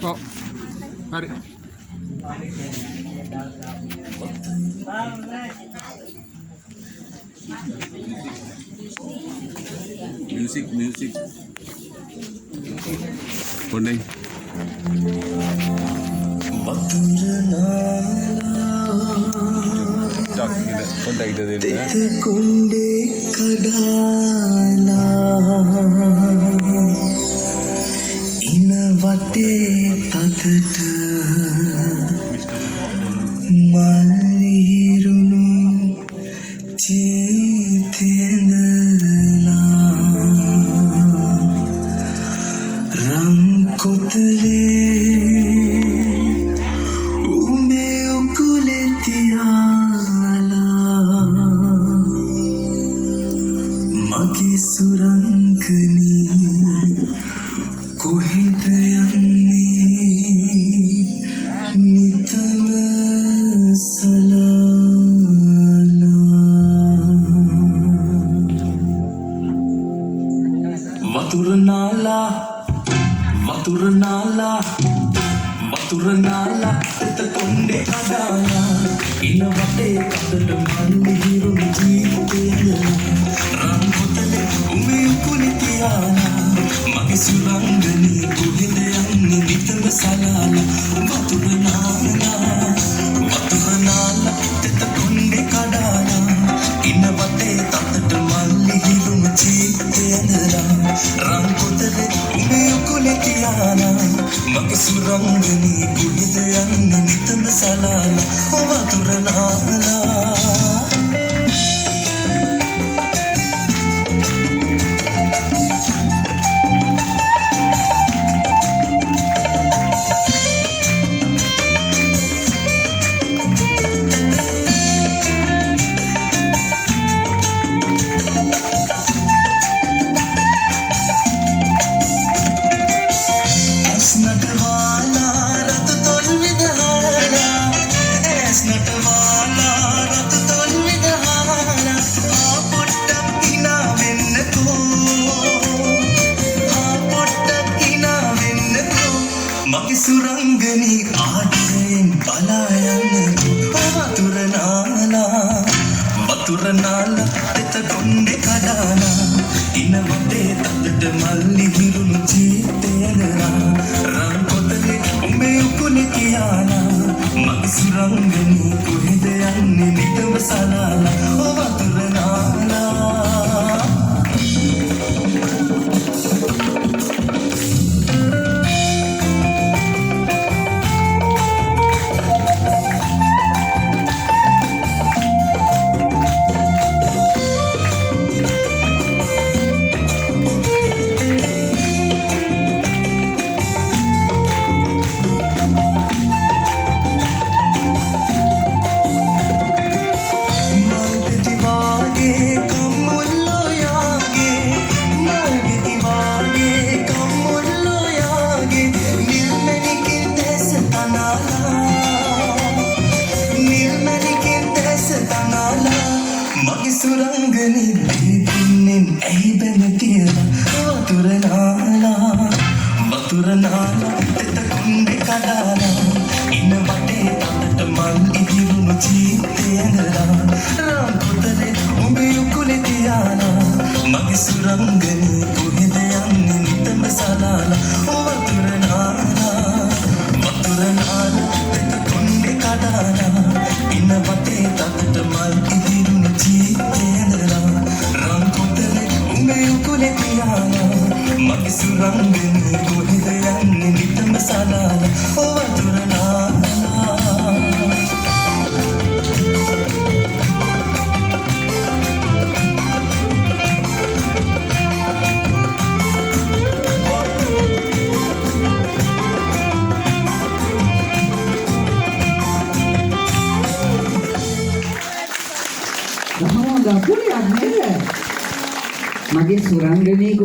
Oh, mari. Music. Kuning. Tak kita kontak kita dulu. Kunde kadala ina vate tatata malirunu chitendala ram kotale ume ukuletiala magi surangani කොහෙද යන්නේ නිතම සලාලා වතුර නාලා එත කොණ්ඩේ කඩාලා ඉන වටේ කඩට මල්ලි හිරුණු ජීවිතේ රන් පොතේ උමේ කුලි තියාලා මගේ සුරංගනී කොහෙද යන්නේ නිතම සලාලා වතුර නාලා එත කොණ්ඩේ කඩාලා ඉන වටේ කඩට මල්ලි හිරුණු ජීවිතේ රන් පොතේ උමේ කුලි තියාලා මගේ සුරංගනී කොහෙද යන්නේ නිතම සලාලා වතුර නාලා මගේ සුරංගනී ආදරයෙන් බලා යන්න වතුර නාලා එත කොණ්ඩේ කඩාලා ඉන වටේ තදට මල්ලි හිරුණු ජීවිතේදලා රන් පොතේ උඹේ උකුලේ තියාලා මගේ සුරංගනී කොහෙද යන්නේ නිතම සලාලා වතුර නාලා මගේ සුරංගනී දීපින්නෙන් ඇයි බැන කියලා වතුර නාලා එත කොණ්ඩේ කඩාලා ඉන වටේ තදට මල් ඉහිරුණු ජීවිතේදලා රන් පොතේ උඹේ උකුලේ තියාලා මගේ සුරංගනී කොහෙද යන්නේ නිතම සලාලා වතුර නාලා එත කොණ්ඩේ කඩාලා ඉන වටේ තදට මල් ඉහිරුණු ජීවිතේදලා රන් පොතේ උඹේ උකුලේ තියාලා මගේ සුරංගනී කොහෙද යන්නේ නිතම සලාලා වතුර නාලා මගේ සුරංගනී